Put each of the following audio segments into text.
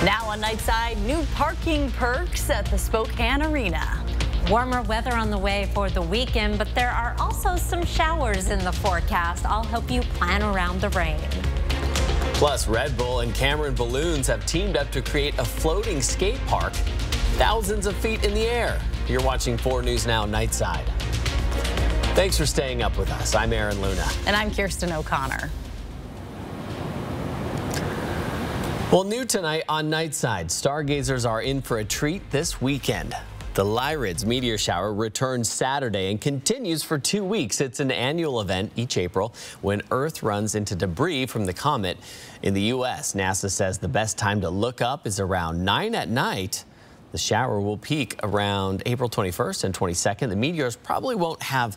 Now on Nightside, new parking perks at the Spokane Arena. Warmer weather on the way for the weekend, but there are also some showers in the forecast. I'll help you plan around the rain. Plus, Red Bull and Cameron Balloons have teamed up to create a floating skate park thousands of feet in the air. You're watching 4 News Now Nightside. Thanks for staying up with us. I'm Aaron Luna. And I'm Kirsten O'Connor. Well, new tonight on Nightside, stargazers are in for a treat this weekend. The Lyrids meteor shower returns Saturday and continues for 2 weeks. It's an annual event each April when Earth runs into debris from the comet. In the U.S., NASA says the best time to look up is around 9 at night. The shower will peak around April 21st and 22nd. The meteors probably won't have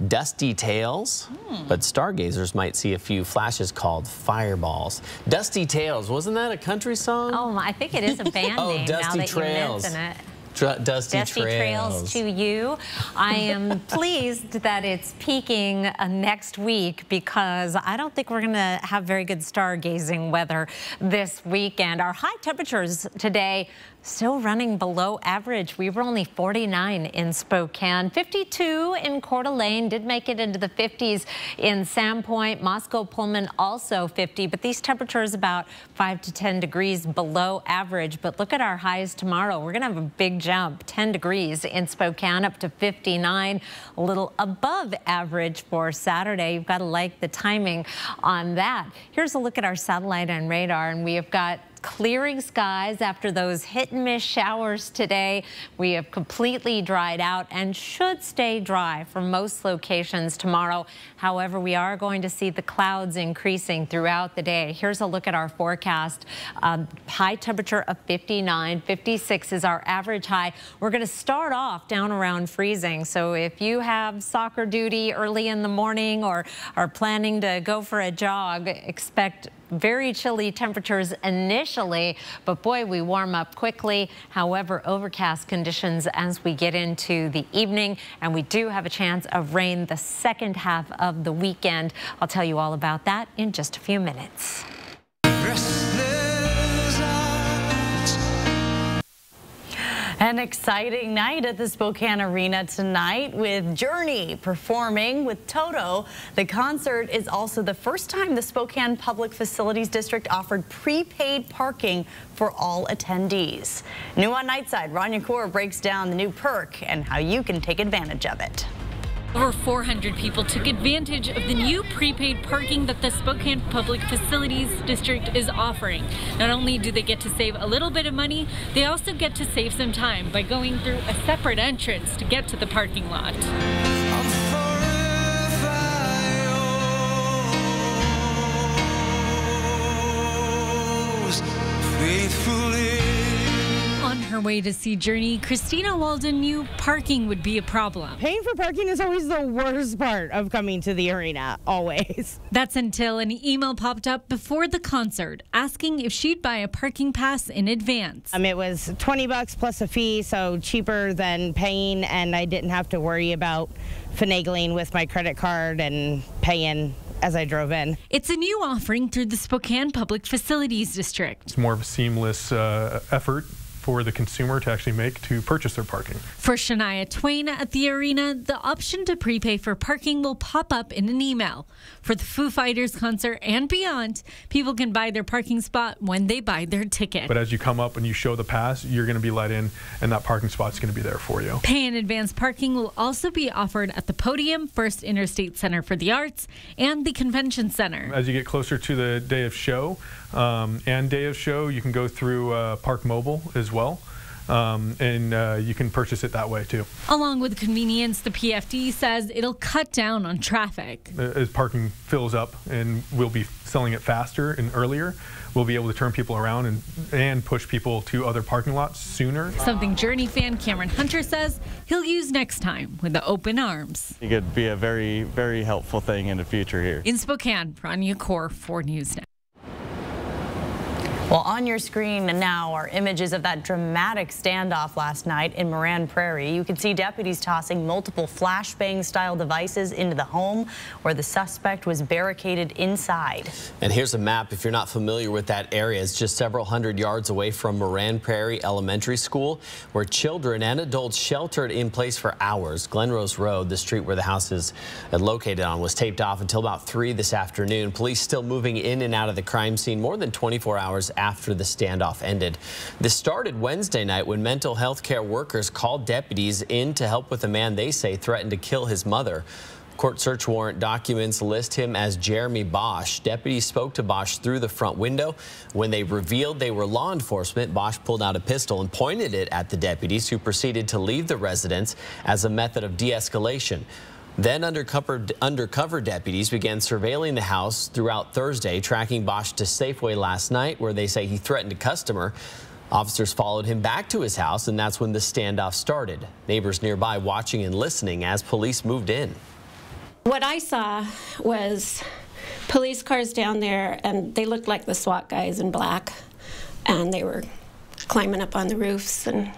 dusty tails, but stargazers might see a few flashes called fireballs. Dusty Tails, wasn't that a country song? Oh, I think it is a band name Dusty now that Trails. you mention it. Dusty Trails to you. I am pleased that it's peaking next week because I don't think we're going to have very good stargazing weather this weekend. Our high temperatures today still running below average. We were only 49 in Spokane, 52 in Coeur d'Alene, did make it into the 50s in Sandpoint. Moscow Pullman also 50, but these temperatures about 5 to 10 degrees below average. But look at our highs tomorrow. We're going to have a big jump, 10 degrees in Spokane up to 59, a little above average for Saturday. You've got to like the timing on that. Here's a look at our satellite and radar, and we have got clearing skies after those hit and miss showers today. We have completely dried out and should stay dry for most locations tomorrow. However, we are going to see the clouds increasing throughout the day. Here's a look at our forecast. High temperature of 59, 56 is our average high. We're going to start off down around freezing. So if you have soccer duty early in the morning or are planning to go for a jog, expect very chilly temperatures initially, but boy, we warm up quickly. However, overcast conditions as we get into the evening, and we do have a chance of rain the second half of the weekend. I'll tell you all about that in just a few minutes. An exciting night at the Spokane Arena tonight with Journey performing with Toto. The concert is also the first time the Spokane Public Facilities District offered prepaid parking for all attendees. New on Nightside, Rania Kaur breaks down the new perk and how you can take advantage of it. Over 400 people took advantage of the new prepaid parking that the Spokane Public Facilities District is offering. Not only do they get to save a little bit of money, they also get to save some time by going through a separate entrance to get to the parking lot. On her way to see Journey, Christina Walden knew parking would be a problem. Paying for parking is always the worst part of coming to the arena, always. That's until an email popped up before the concert asking if she'd buy a parking pass in advance. It was $20 plus a fee, so cheaper than paying, and I didn't have to worry about finagling with my credit card and paying as I drove in. It's a new offering through the Spokane Public Facilities District. It's more of a seamless effort for the consumer to actually make to purchase their parking. For Shania Twain at the arena, the option to prepay for parking will pop up in an email. For the Foo Fighters concert and beyond, people can buy their parking spot when they buy their ticket. But as you come up and you show the pass, you're going to be let in, and that parking spot's going to be there for you. Pay in advance parking will also be offered at the Podium, First Interstate Center for the Arts, and the Convention Center. As you get closer to the day of show and day of show, you can go through Park Mobile as well. And you can purchase it that way too. Along with convenience, the PFD says it'll cut down on traffic. As parking fills up and we'll be selling it faster and earlier, we'll be able to turn people around and push people to other parking lots sooner. Something Journey fan Cameron Hunter says he'll use next time with the open arms. It could be a very, very helpful thing in the future here. In Spokane, Rania Kaur, 4 News Now. Well, on your screen now are images of that dramatic standoff last night in Moran Prairie. You can see deputies tossing multiple flashbang-style devices into the home where the suspect was barricaded inside. And here's a map if you're not familiar with that area. It's just several hundred yards away from Moran Prairie Elementary School, where children and adults sheltered in place for hours. Glenrose Road, the street where the house is located on, was taped off until about 3 this afternoon. Police still moving in and out of the crime scene more than 24 hours after the standoff ended. This started Wednesday night when mental health care workers called deputies in to help with a man they say threatened to kill his mother. Court search warrant documents list him as Jeremy Bosch. Deputies spoke to Bosch through the front window. When they revealed they were law enforcement, Bosch pulled out a pistol and pointed it at the deputies, who proceeded to leave the residence as a method of de-escalation. Then undercover deputies began surveilling the house throughout Thursday, tracking Bosch to Safeway last night, where they say he threatened a customer. Officers followed him back to his house, and that's when the standoff started. Neighbors nearby watching and listening as police moved in. What I saw was police cars down there, and they looked like the SWAT guys in black, and they were climbing up on the roofs and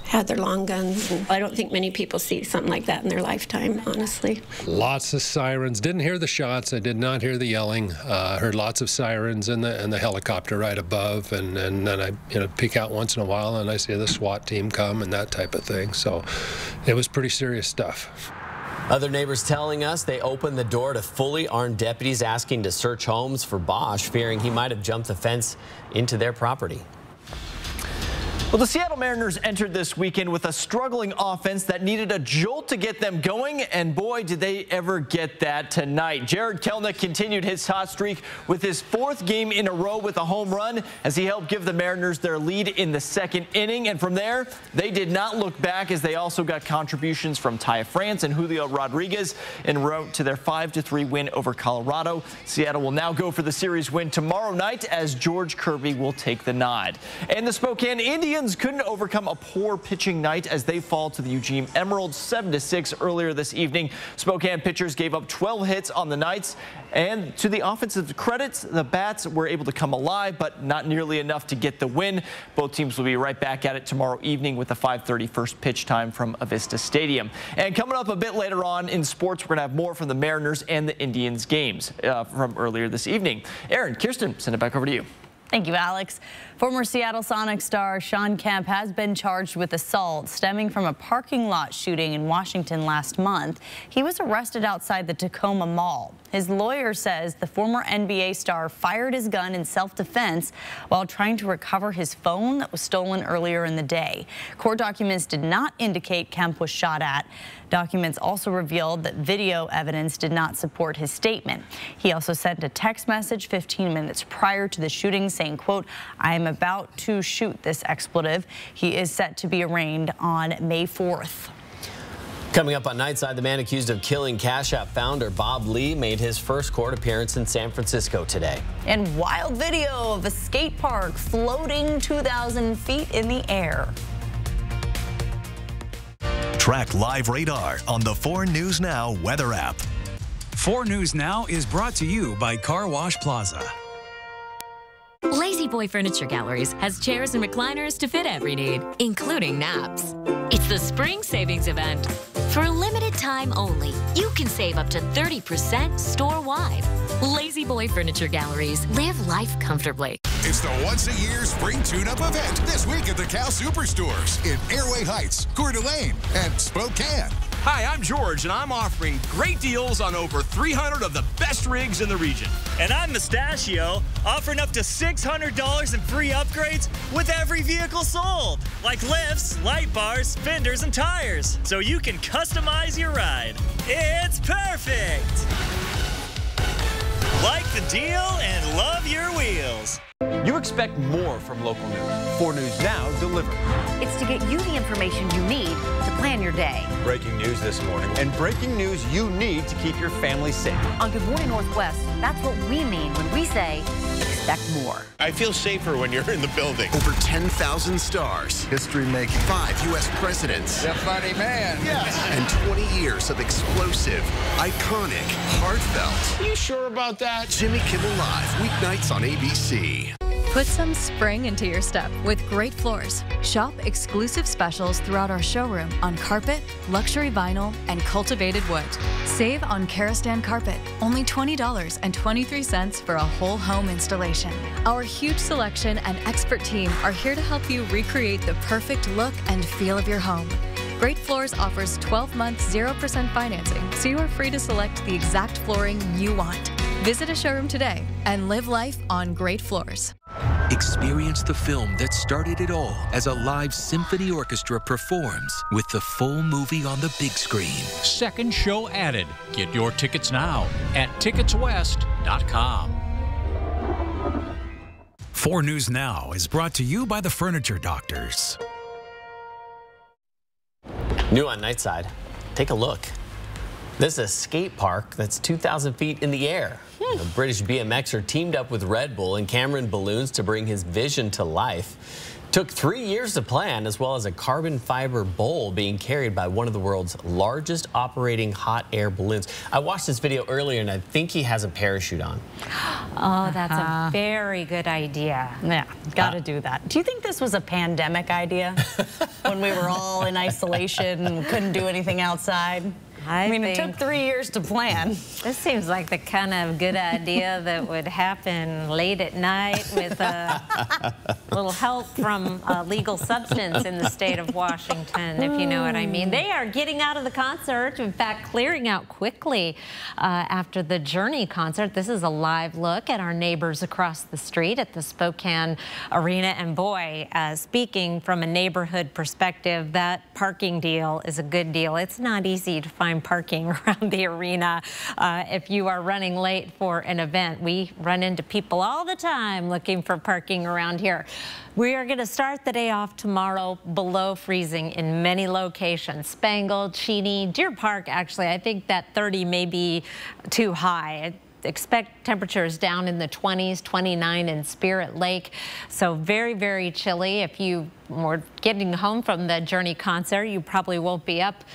had their long guns. And I don't think many people see something like that in their lifetime, honestly. Lots of sirens. Didn't hear the shots. I did not hear the yelling. Heard lots of sirens and the helicopter right above. And then I peek out once in a while and I see the SWAT team come and that type of thing. So it was pretty serious stuff. Other neighbors telling us they opened the door to fully armed deputies asking to search homes for Bosch, fearing he might have jumped the fence into their property. Well, the Seattle Mariners entered this weekend with a struggling offense that needed a jolt to get them going, and boy, did they ever get that tonight. Jared Kelenic continued his hot streak with his 4th game in a row with a home run as he helped give the Mariners their lead in the 2nd inning, and from there, they did not look back as they also got contributions from Ty France and Julio Rodriguez en route to their 5-3 win over Colorado. Seattle will now go for the series win tomorrow night as George Kirby will take the nod. And the Spokane Indians couldn't overcome a poor pitching night as they fall to the Eugene Emeralds 7-6 earlier this evening. Spokane pitchers gave up 12 hits on the Knights, and to the offensive credits, the bats were able to come alive, but not nearly enough to get the win. Both teams will be right back at it tomorrow evening with a 5:30 first pitch time from Avista Stadium. And coming up a bit later on in sports, we're going to have more from the Mariners and the Indians games from earlier this evening. Aaron, Kirsten, send it back over to you. Thank you, Alex. Former Seattle Sonics star Sean Kemp has been charged with assault stemming from a parking lot shooting in Washington last month. He was arrested outside the Tacoma Mall. His lawyer says the former NBA star fired his gun in self-defense while trying to recover his phone that was stolen earlier in the day. Court documents did not indicate Kemp was shot at. Documents also revealed that video evidence did not support his statement. He also sent a text message 15 minutes prior to the shooting saying, quote, "I am about to shoot this expletive." He is set to be arraigned on May 4th. Coming up on Nightside, the man accused of killing Cash App founder Bob Lee made his first court appearance in San Francisco today. And wild video of a skate park floating 2,000 feet in the air. Track live radar on the 4 News Now weather app. 4 News Now is brought to you by Car Wash Plaza. Lazy Boy Furniture Galleries has chairs and recliners to fit every need, including naps. It's the spring savings event. For a limited time only, you can save up to 30% store-wide. Lazy Boy Furniture Galleries. Live life comfortably. It's the once-a-year spring tune-up event this week at the Cal Superstores in Airway Heights, Coeur d'Alene, and Spokane. Hi, I'm George, and I'm offering great deals on over 300 of the best rigs in the region. And I'm Mustachio, offering up to $600 in free upgrades with every vehicle sold, like lifts, light bars, fenders, and tires, so you can customize your ride. It's perfect! Like the deal and love your wheels. You expect more from local news. 4 News Now delivered. It's to get you the information you need to plan your day. Breaking news this morning, and breaking news you need to keep your family safe. On Good Morning Northwest, that's what we mean when we say expect more. I feel safer when you're in the building. Over 10,000 stars. History making. 5 U.S. presidents. The funny man. Yes. And 20 years of explosive, iconic, heartfelt. You sure about that? Jimmy Kimmel Live, weeknights on ABC. Put some spring into your step with Great Floors. Shop exclusive specials throughout our showroom on carpet, luxury vinyl, and cultivated wood. Save on Karastan carpet, only $20.23 for a whole home installation. Our huge selection and expert team are here to help you recreate the perfect look and feel of your home. Great Floors offers 12-month 0% financing, so you are free to select the exact flooring you want. Visit a showroom today and live life on Great Floors. Experience the film that started it all as a live symphony orchestra performs with the full movie on the big screen. Second show added. Get your tickets now at ticketswest.com. 4 News Now is brought to you by the Furniture Doctors. New on Nightside, take a look. This is a skate park that's 2,000 feet in the air. The British BMXer teamed up with Red Bull and Cameron Balloons to bring his vision to life. Took 3 years to plan, as well as a carbon fiber bowl being carried by one of the world's largest operating hot air balloons. I watched this video earlier, and I think he has a parachute on. Oh, that's a very good idea. Yeah, got to do that. Do you think this was a pandemic idea when we were all in isolation and couldn't do anything outside? I mean, it took 3 years to plan. This seems like the kind of good idea that would happen late at night with a little help from a legal substance in the state of Washington, if you know what I mean. They are getting out of the concert, in fact, clearing out quickly after the Journey concert. This is a live look at our neighbors across the street at the Spokane Arena. And boy, speaking from a neighborhood perspective, that parking deal is a good deal. It's not easy to find parking around the arena if you are running late for an event. We run into people all the time looking for parking around here. We are going to start the day off tomorrow below freezing in many locations. Spangled, Cheney, Deer Park, actually, I think that 30 may be too high. Expect temperatures down in the 20s, 29 in Spirit Lake. So very, very chilly. If you were getting home from the Journey concert, you probably won't be up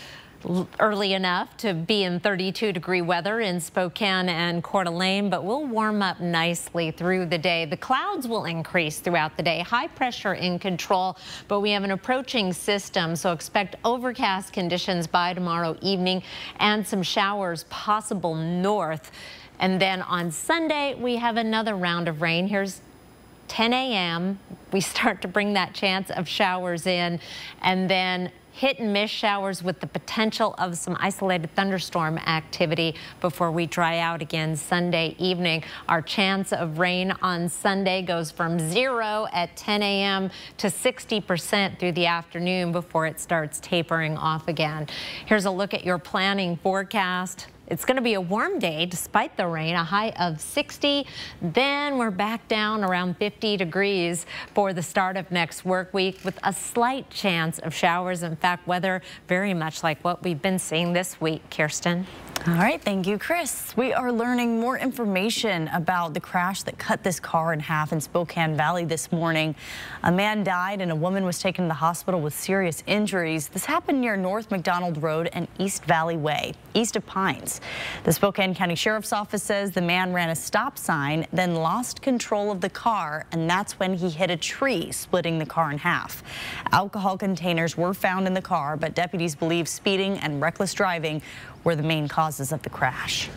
early enough to be in 32-degree weather in Spokane and Coeur d'Alene, but we'll warm up nicely through the day. The clouds will increase throughout the day. High pressure in control, but we have an approaching system, so expect overcast conditions by tomorrow evening and some showers possible north. And then on Sunday, we have another round of rain. Here's 10 a.m. We start to bring that chance of showers in, and then hit and miss showers with the potential of some isolated thunderstorm activity before we dry out again Sunday evening. Our chance of rain on Sunday goes from 0 at 10 a.m. to 60% through the afternoon before it starts tapering off again. Here's a look at your planning forecast. It's going to be a warm day despite the rain, a high of 60. Then we're back down around 50 degrees for the start of next work week with a slight chance of showers. In fact, weather very much like what we've been seeing this week. Kirsten. All right, thank you, Chris. We are learning more information about the crash that cut this car in half in Spokane Valley this morning. A man died and a woman was taken to the hospital with serious injuries. This happened near North McDonald Road and East Valley Way, east of Pines. The Spokane County Sheriff's Office says the man ran a stop sign, then lost control of the car, and that's when he hit a tree, splitting the car in half. Alcohol containers were found in the car, but deputies believe speeding and reckless driving were the main causes of the crash.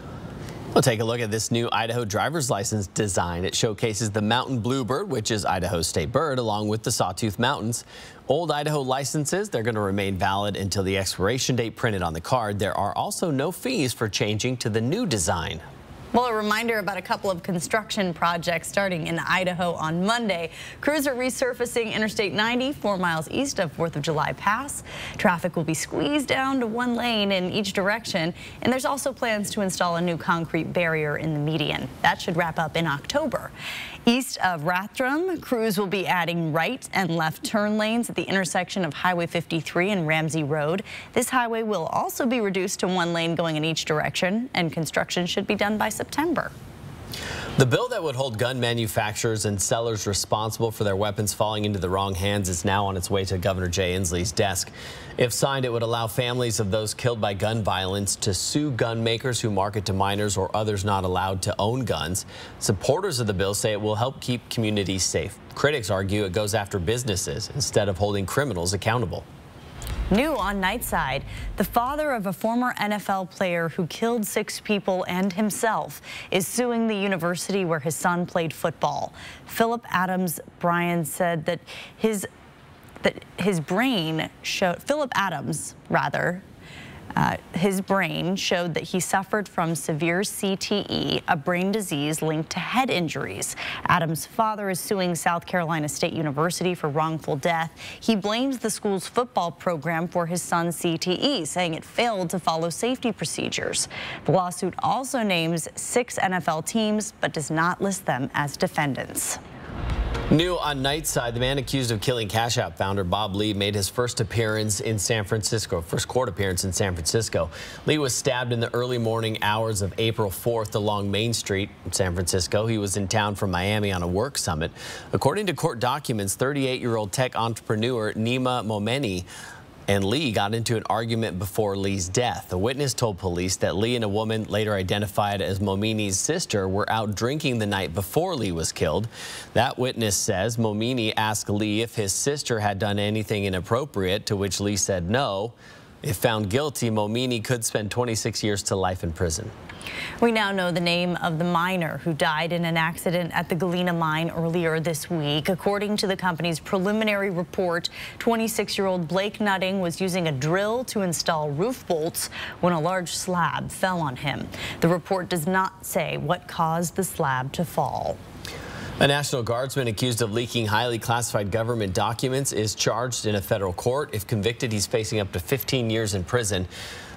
We'll take a look at this new Idaho driver's license design. It showcases the mountain bluebird, which is Idaho's state bird, along with the Sawtooth Mountains. Old Idaho licenses, they're going to remain valid until the expiration date printed on the card. There are also no fees for changing to the new design. Well, a reminder about a couple of construction projects starting in Idaho on Monday. Crews are resurfacing Interstate 90 4 miles east of 4th of July Pass. Traffic will be squeezed down to one lane in each direction, and there's also plans to install a new concrete barrier in the median. That should wrap up in October. East of Rathdrum, crews will be adding right and left turn lanes at the intersection of Highway 53 and Ramsey Road. This highway will also be reduced to one lane going in each direction, and construction should be done by September. The bill that would hold gun manufacturers and sellers responsible for their weapons falling into the wrong hands is now on its way to Governor Jay Inslee's desk. If signed, it would allow families of those killed by gun violence to sue gun makers who market to minors or others not allowed to own guns. Supporters of the bill say it will help keep communities safe. Critics argue it goes after businesses instead of holding criminals accountable. New on Nightside, the father of a former NFL player who killed 6 people and himself is suing the university where his son played football. Philip Adams Bryan said that his brain showed his brain showed that he suffered from severe CTE, a brain disease linked to head injuries. Adams' father is suing South Carolina State University for wrongful death. He blames the school's football program for his son's CTE, saying it failed to follow safety procedures. The lawsuit also names 6 NFL teams, but does not list them as defendants. New on Nightside, the man accused of killing Cash App founder Bob Lee made his first court appearance in San Francisco. Lee was stabbed in the early morning hours of April 4th along Main Street in San Francisco. He was in town from Miami on a work summit. According to court documents, 38-year-old tech entrepreneur Nima Momeni and Lee got into an argument before Lee's death. A witness told police that Lee and a woman later identified as Momeni's sister were out drinking the night before Lee was killed. That witness says Momeni asked Lee if his sister had done anything inappropriate, to which Lee said no. If found guilty, Momeni could spend 26 years to life in prison. We now know the name of the miner who died in an accident at the Galena mine earlier this week. According to the company's preliminary report, 26-year-old Blake Nutting was using a drill to install roof bolts when a large slab fell on him. The report does not say what caused the slab to fall. A National Guardsman accused of leaking highly classified government documents is charged in a federal court. If convicted, he's facing up to 15 years in prison.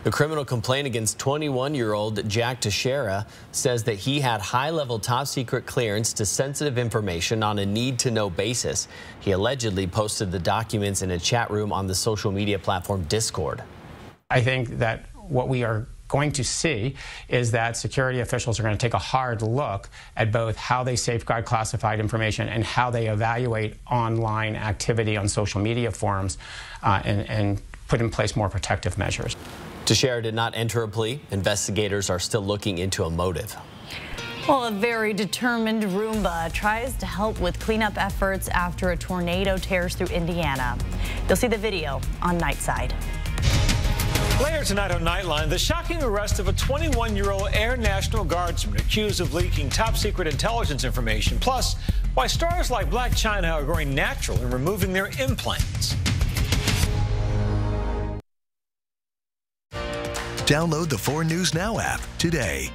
The criminal complaint against 21-year-old Jack Teixeira says that he had high-level top-secret clearance to sensitive information on a need-to-know basis. He allegedly posted the documents in a chat room on the social media platform Discord. I think that what we are going to see is that security officials are going to take a hard look at both how they safeguard classified information and how they evaluate online activity on social media forums and put in place more protective measures. Teixeira did not enter a plea. Investigators are still looking into a motive. Well, a very determined Roomba tries to help with cleanup efforts after a tornado tears through Indiana. You'll see the video on Nightside. Later tonight on Nightline, the shocking arrest of a 21-year-old Air National Guardsman accused of leaking top-secret intelligence information, plus why stars like Blac Chyna are going natural and removing their implants. Download the 4 News Now app today.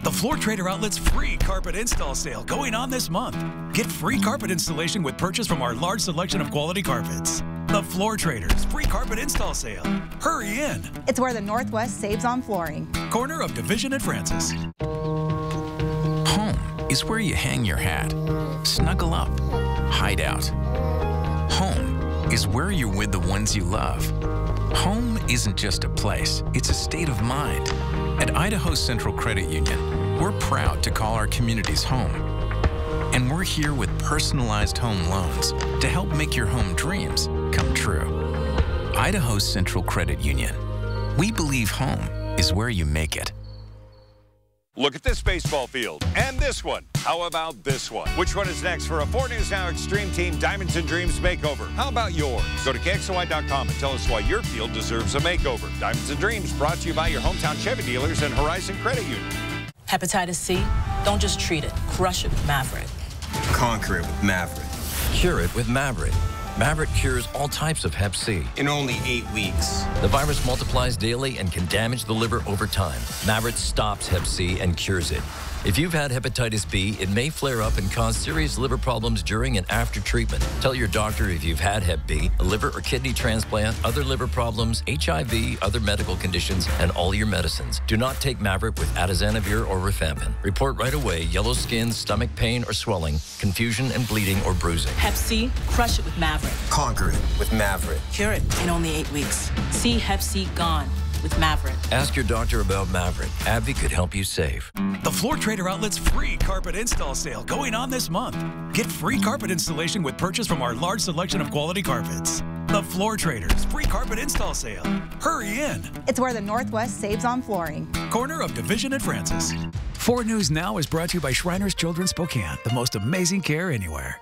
The Floor Trader Outlet's free carpet install sale going on this month. Get free carpet installation with purchase from our large selection of quality carpets. The Floor Traders free carpet install sale. Hurry in. It's where the Northwest saves on flooring. Corner of Division and Francis. Home is where you hang your hat, snuggle up, hide out. Home is where you're with the ones you love. Home isn't just a place, it's a state of mind. At Idaho Central Credit Union, we're proud to call our communities home. And we're here with personalized home loans to help make your home dreams come true. Idaho Central Credit Union. We believe home is where you make it. Look at this baseball field and this one. How about this one? Which one is next for a 4 News Now Extreme Team Diamonds and Dreams makeover? How about yours? Go to KXLY.com and tell us why your field deserves a makeover. Diamonds and Dreams brought to you by your hometown Chevy dealers and Horizon Credit Union. Hepatitis C? Don't just treat it. Crush it with Maverick. Conquer it with Maverick. Cure it with Maverick. Maverick cures all types of Hep C. In only 8 weeks. The virus multiplies daily and can damage the liver over time. Maverick stops Hep C and cures it. If you've had hepatitis B, it may flare up and cause serious liver problems during and after treatment. Tell your doctor if you've had Hep B, a liver or kidney transplant, other liver problems, HIV, other medical conditions, and all your medicines. Do not take Maverick with atazanavir or rifampin. Report right away yellow skin, stomach pain or swelling, confusion and bleeding or bruising. Hep C? Crush it with Maverick. Conquer it with Maverick. Cure it in only 8 weeks. See Hep C gone. with Maverick. Ask your doctor about Maverick. AbbVie could help you save. The Floor Trader Outlet's free carpet install sale going on this month. Get free carpet installation with purchase from our large selection of quality carpets. The Floor Traders free carpet install sale. Hurry in. It's where the Northwest saves on flooring. Corner of Division and Francis. 4 News Now is brought to you by Shriners Children's Spokane, the most amazing care anywhere.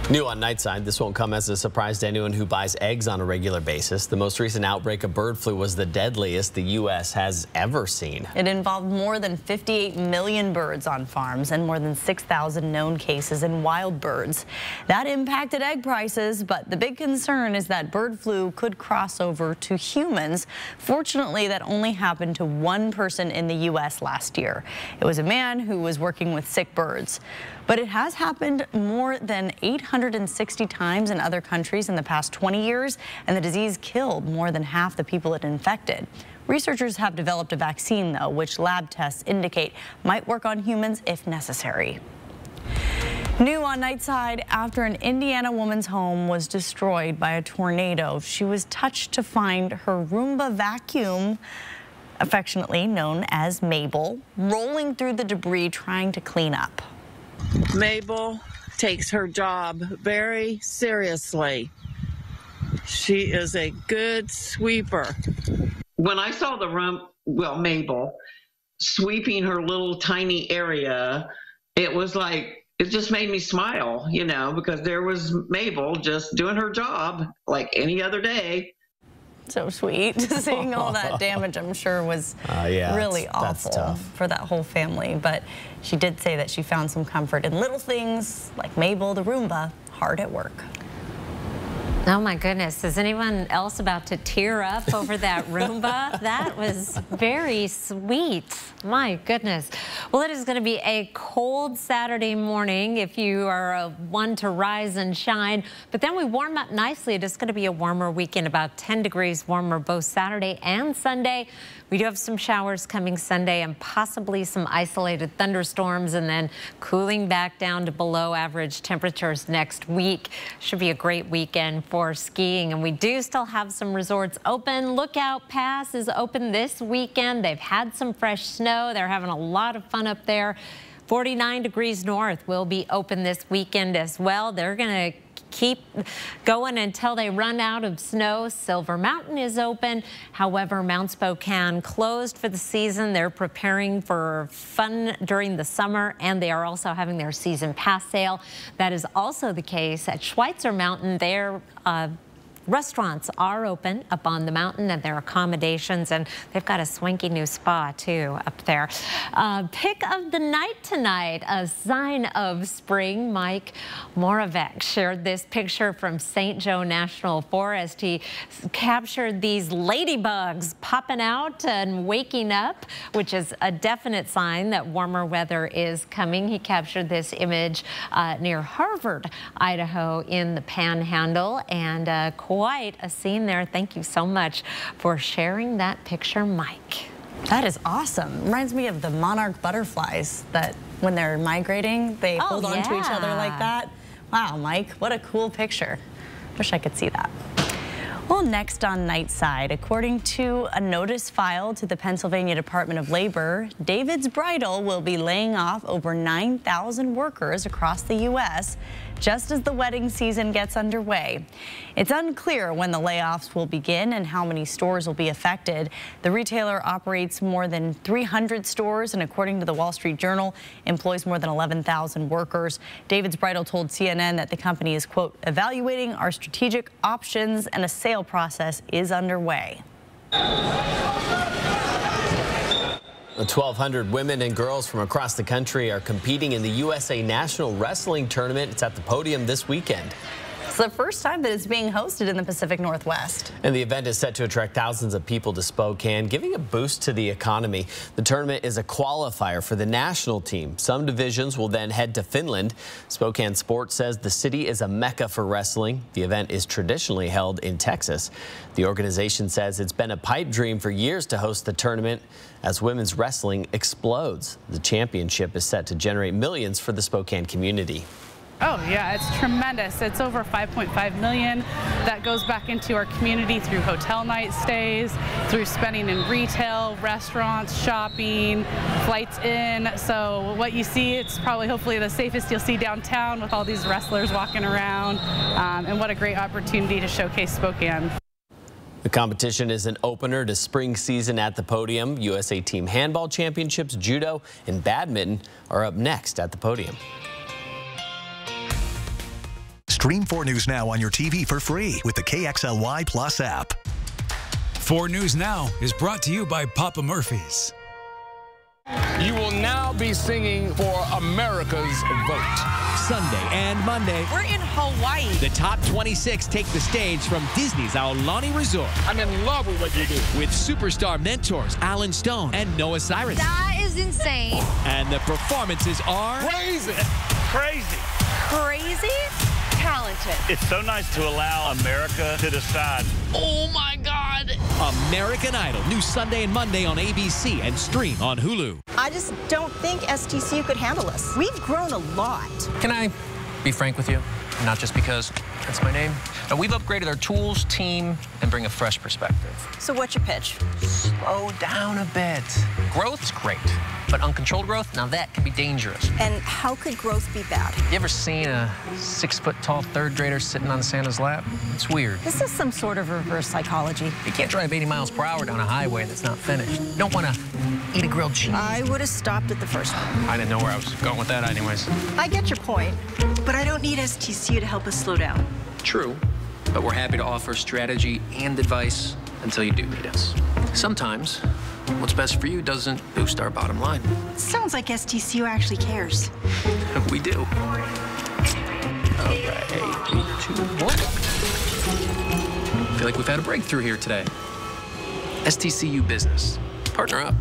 New on Nightside, this won't come as a surprise to anyone who buys eggs on a regular basis. The most recent outbreak of bird flu was the deadliest the U.S. has ever seen. It involved more than 58 million birds on farms and more than 6,000 known cases in wild birds. That impacted egg prices, but the big concern is that bird flu could cross over to humans. Fortunately, that only happened to one person in the U.S. last year. It was a man who was working with sick birds. But it has happened more than 860 times in other countries in the past 20 years, and the disease killed more than half the people it infected. Researchers have developed a vaccine, though, which lab tests indicate might work on humans if necessary. New on Nightside, after an Indiana woman's home was destroyed by a tornado, she was touched to find her Roomba vacuum, affectionately known as Mabel, rolling through the debris trying to clean up. Mabel takes her job very seriously. She is a good sweeper. When I saw Mabel sweeping her little tiny area, it was like, it just made me smile, you know, because there was Mabel just doing her job like any other day. So sweet. Seeing all that damage, I'm sure, was really awful for that whole family. But she did say that she found some comfort in little things like Mabel the Roomba, hard at work. Oh my goodness, is anyone else about to tear up over that Roomba? That was very sweet. My goodness. Well, it is going to be a cold Saturday morning if you are one to rise and shine. But then we warm up nicely. It is going to be a warmer weekend, about 10 degrees warmer both Saturday and Sunday. We do have some showers coming Sunday and possibly some isolated thunderstorms, and then cooling back down to below average temperatures next week. Should be a great weekend for skiing, and we do still have some resorts open. Lookout Pass is open this weekend. They've had some fresh snow. They're having a lot of fun up there. 49 degrees north will be open this weekend as well. They're going to keep going until they run out of snow. Silver Mountain is open. However, Mount Spokane closed for the season. They're preparing for fun during the summer, and they are also having their season pass sale. That is also the case at Schweitzer Mountain. Their restaurants are open up on the mountain, and their accommodations, and they've got a swanky new spa too up there. Pick of the night tonight, a sign of spring. Mike Moravec shared this picture from St. Joe National Forest. He captured these ladybugs popping out and waking up, which is a definite sign that warmer weather is coming. He captured this image near Harvard, Idaho, in the Panhandle, and quite a scene there. Thank you so much for sharing that picture, Mike. That is awesome. Reminds me of the monarch butterflies that when they're migrating, they hold on to each other like that. Wow, Mike, what a cool picture. Wish I could see that. Well, next on Nightside, according to a notice filed to the Pennsylvania Department of Labor, David's Bridal will be laying off over 9,000 workers across the U.S. just as the wedding season gets underway. It's unclear when the layoffs will begin and how many stores will be affected. The retailer operates more than 300 stores and, according to the Wall Street Journal, employs more than 11,000 workers. David's Bridal told CNN that the company is, quote, evaluating our strategic options and a sale process is underway. 1,200 women and girls from across the country are competing in the USA National Wrestling Tournament. It's at the podium this weekend. It's the first time that it's being hosted in the Pacific Northwest. And the event is set to attract thousands of people to Spokane, giving a boost to the economy. The tournament is a qualifier for the national team. Some divisions will then head to Finland. Spokane Sports says the city is a mecca for wrestling. The event is traditionally held in Texas. The organization says it's been a pipe dream for years to host the tournament as women's wrestling explodes. The championship is set to generate millions for the Spokane community. Oh yeah, it's tremendous. It's over 5.5 million. That goes back into our community through hotel night stays, through spending in retail, restaurants, shopping, flights in. So what you see, it's probably hopefully the safest you'll see downtown with all these wrestlers walking around. And what a great opportunity to showcase Spokane. The competition is an opener to spring season at the podium. USA Team Handball Championships, Judo, and Badminton are up next at the podium. Stream 4 News Now on your TV for free with the KXLY Plus app. 4 News Now is brought to you by Papa Murphy's. You will now be singing for America's vote. Sunday and Monday. We're in Hawaii. The top 26 take the stage from Disney's Aulani Resort. I'm in love with what you do. With superstar mentors Alan Stone and Noah Cyrus. That is insane. And the performances are... Crazy. Crazy. Crazy? Talented. It's so nice to allow America to decide. Oh my God. American Idol, new Sunday and Monday on ABC and stream on Hulu. I just don't think STCU could handle us. We've grown a lot. Can I be frank with you? Not just because that's my name. Now, we've upgraded our tools, team, and bring a fresh perspective. So what's your pitch? Slow down a bit. Growth's great, but uncontrolled growth, now that can be dangerous. And how could growth be bad? You ever seen a 6-foot-tall third grader sitting on Santa's lap? It's weird. This is some sort of reverse psychology. You can't drive 80 miles per hour down a highway that's not finished. You don't want to eat a grilled cheese. I would have stopped at the first one. I didn't know where I was going with that anyways. I get your point, but I don't need STCU to help us slow down. True, but we're happy to offer strategy and advice until you do need us. Sometimes, what's best for you doesn't boost our bottom line. Sounds like STCU actually cares. We do. All right, 3, 2, 1. Feel like we've had a breakthrough here today. STCU Business. Partner up.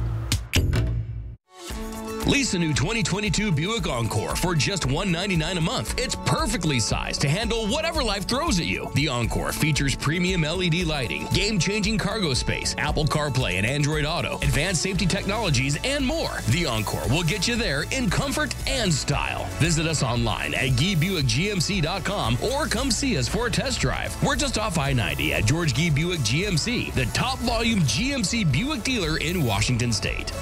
Lease a new 2022 Buick Encore for just $199 a month. It's perfectly sized to handle whatever life throws at you. The Encore features premium LED lighting, game-changing cargo space, Apple CarPlay and Android Auto, advanced safety technologies, and more. The Encore will get you there in comfort and style. Visit us online at GuyBuickGMC.com or come see us for a test drive. We're just off I-90 at George Guy Buick GMC, the top volume GMC Buick dealer in Washington State.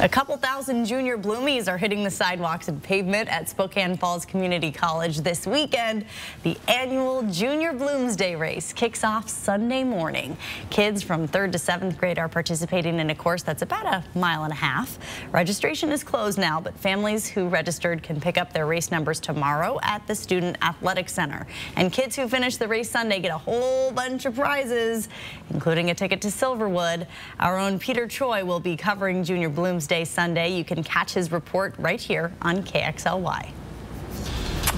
A couple thousand junior bloomies are hitting the sidewalks and pavement at Spokane Falls Community College this weekend. The annual Junior Blooms Day race kicks off Sunday morning. Kids from 3rd to 7th grade are participating in a course that's about a mile and a half. Registration is closed now, but families who registered can pick up their race numbers tomorrow at the Student Athletic Center. And kids who finish the race Sunday get a whole bunch of prizes, including a ticket to Silverwood. Our own Peter Choi will be covering Junior Blooms Day Sunday. You can catch his report right here on KXLY.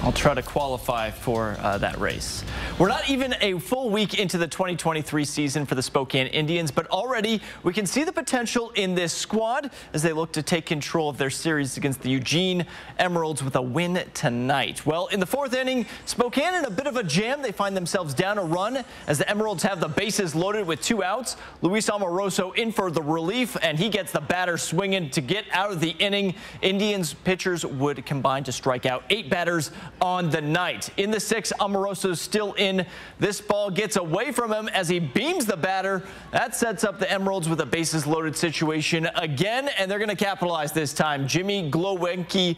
I'll try to qualify for that race. We're not even a full week into the 2023 season for the Spokane Indians, but already we can see the potential in this squad as they look to take control of their series against the Eugene Emeralds with a win tonight. Well, in the 4th inning, Spokane in a bit of a jam. They find themselves down a run as the Emeralds have the bases loaded with 2 outs. Luis Amoroso in for the relief, and he gets the batter swinging to get out of the inning. Indians pitchers would combine to strike out 8 batters on the night. In the 6th, Amoroso's still in. This ball gets away from him as he beams the batter. That sets up the Emeralds with a bases loaded situation again, and they're going to capitalize this time. Jimmy Glowenke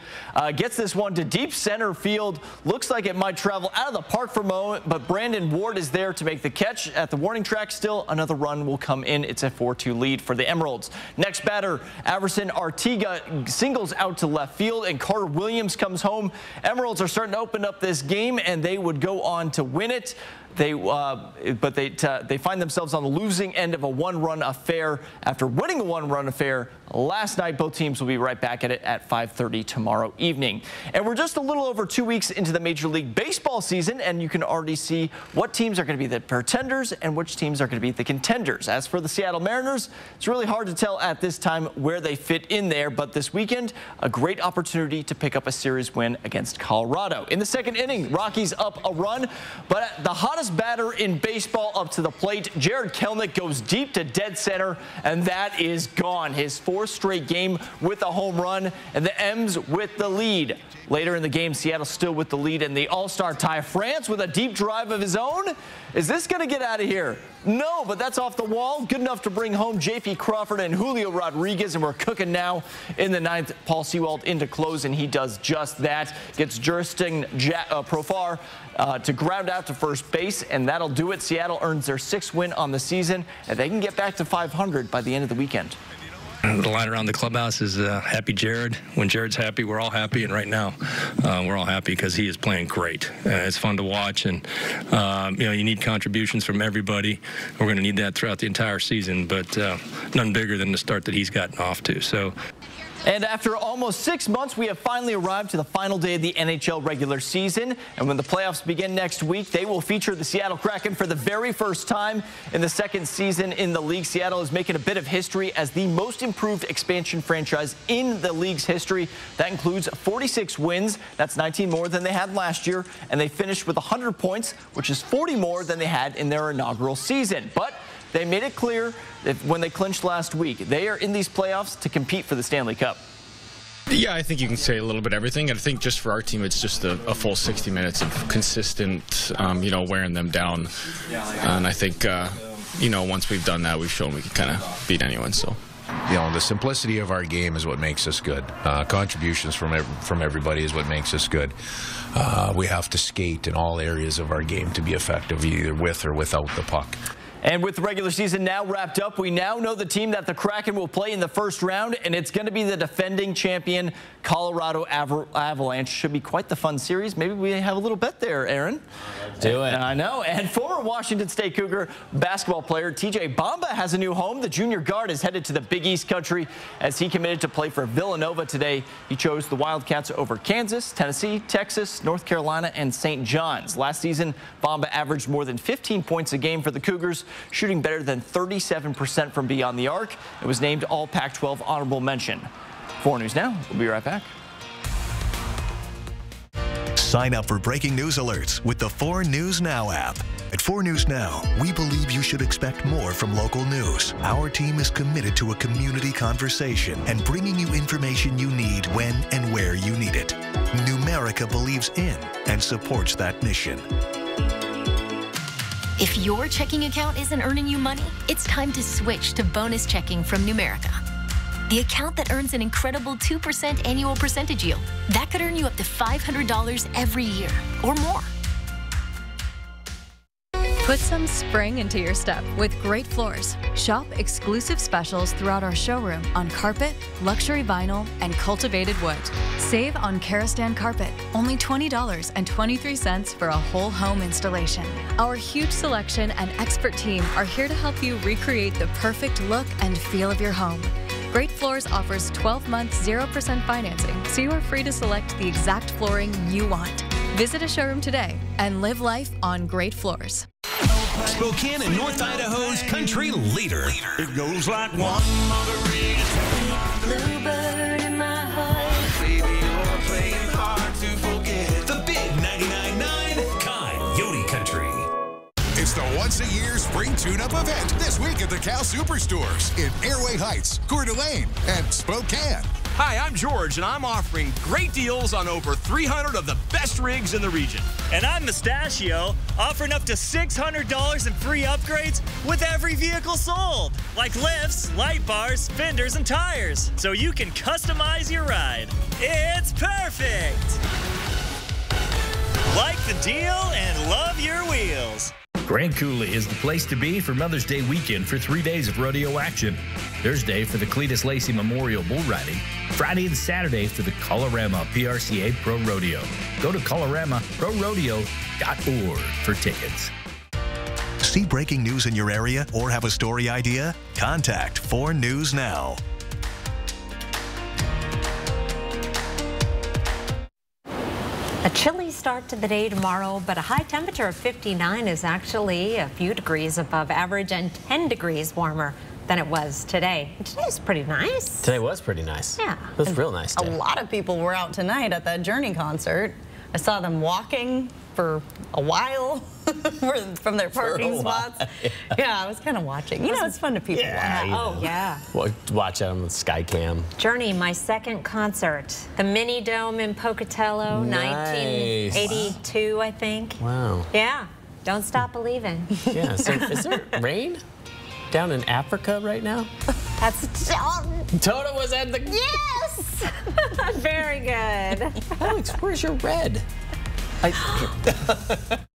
gets this one to deep center field. Looks like it might travel out of the park for a moment, but Brandon Ward is there to make the catch at the warning track. Still, another run will come in. It's a 4-2 lead for the Emeralds. Next batter, Averson Artiga singles out to left field, and Carter Williams comes home. Emeralds are starting to open up this game, and they would go on to win it. They find themselves on the losing end of a 1-run affair after winning a 1-run affair last night. Both teams will be right back at it at 5:30 tomorrow evening. And we're just a little over 2 weeks into the Major League Baseball season, and you can already see what teams are going to be the pretenders and which teams are going to be the contenders. As for the Seattle Mariners, it's really hard to tell at this time where they fit in there, but this weekend, a great opportunity to pick up a series win against Colorado. In the 2nd inning, Rockies up a run, but the hottest hottest batter in baseball up to the plate. Jared Kelenic goes deep to dead center, and that is gone. His 4th straight game with a home run, and the M's with the lead. Later in the game, Seattle still with the lead in the All-Star tie. France with a deep drive of his own. Is this going to get out of here? No, but that's off the wall. Good enough to bring home J.P. Crawford and Julio Rodriguez, and we're cooking now in the 9th. Paul Sewald into close, and he does just that. Gets Justin Profar to ground out to first base, and that'll do it. Seattle earns their 6th win on the season, and they can get back to 500 by the end of the weekend. The line around the clubhouse is happy Jared. When Jared's happy, we're all happy, and right now we're all happy because he is playing great. It's fun to watch, and you need contributions from everybody. We're going to need that throughout the entire season, but none bigger than the start that he's gotten off to. So. And after almost 6 months, we have finally arrived to the final day of the NHL regular season. And when the playoffs begin next week, they will feature the Seattle Kraken for the very first time in the 2nd season in the league. Seattle is making a bit of history as the most improved expansion franchise in the league's history. That includes 46 wins. That's 19 more than they had last year. And they finished with 100 points, which is 40 more than they had in their inaugural season. But they made it clear that when they clinched last week, they are in these playoffs to compete for the Stanley Cup. Yeah, I think you can say a little bit of everything. I think just for our team, it's just a full 60 minutes of consistent, wearing them down. And I think, once we've done that, we've shown we can kind of beat anyone. So. The simplicity of our game is what makes us good. Contributions from everybody is what makes us good. We have to skate in all areas of our game to be effective, either with or without the puck. And with the regular season now wrapped up, we now know the team that the Kraken will play in the first round, and it's going to be the defending champion Colorado Avalanche. Should be quite the fun series. Maybe we have a little bet there, Aaron. Do it. I know. And former Washington State Cougar basketball player TJ Bamba has a new home. The junior guard is headed to the Big East country as he committed to play for Villanova today. He chose the Wildcats over Kansas, Tennessee, Texas, North Carolina, and St. John's. Last season, Bamba averaged more than 15 points a game for the Cougars, shooting better than 37% from beyond the arc. It was named All Pac-12 honorable mention. 4 News Now. We'll be right back. Sign up for breaking news alerts with the 4 News Now app. At 4 News Now, we believe you should expect more from local news. Our team is committed to a community conversation and bringing you information you need when and where you need it. Numerica believes in and supports that mission. If your checking account isn't earning you money, it's time to switch to bonus checking from Numerica. The account that earns an incredible 2% annual percentage yield. That could earn you up to $500 every year or more. Put some spring into your step with Great Floors. Shop exclusive specials throughout our showroom on carpet, luxury vinyl, and cultivated wood. Save on Karastan carpet, only $20.23 for a whole home installation. Our huge selection and expert team are here to help you recreate the perfect look and feel of your home. Great Floors offers 12-month 0% financing, so you are free to select the exact flooring you want. Visit a showroom today and live life on Great Floors. Spokane and North Idaho's country leader. It goes like one margarita. Bluebird in my heart. Baby, you're playing hard to forget. The big 99.9 Coyote Country. It's the once-a-year spring tune-up event this week at the Cal Superstores in Airway Heights, Coeur d'Alene, and Spokane. Hi, I'm George, and I'm offering great deals on over 300 of the best rigs in the region. And I'm Mustachio, offering up to $600 in free upgrades with every vehicle sold, like lifts, light bars, fenders, and tires, so you can customize your ride. It's perfect! Like the deal and love your wheels. Grand Coulee is the place to be for Mother's Day weekend for 3 days of rodeo action. Thursday for the Cletus Lacey Memorial Bull Riding. Friday and Saturday for the Colorama PRCA Pro Rodeo. Go to coloramaprorodeo.org for tickets. See breaking news in your area or have a story idea? Contact 4 News Now. A chilly start to the day tomorrow, but a high temperature of 59 is actually a few degrees above average and 10 degrees warmer than it was today. Today's pretty nice. Today was pretty nice. Yeah. It was real nice. A lot of people were out tonight at that Journey concert. I saw them walking for a while from their parking spots. Yeah, I was kind of watching. You know, it's fun to people watch. Oh, yeah. Watch it on the Skycam. Journey, my second concert. The Mini Dome in Pocatello, Nice. 1982, I think. Wow. Yeah, don't stop believing. Yeah, so is there rain down in Africa right now? That's Toto was at the... Yes! Very good. Alex, where's your red?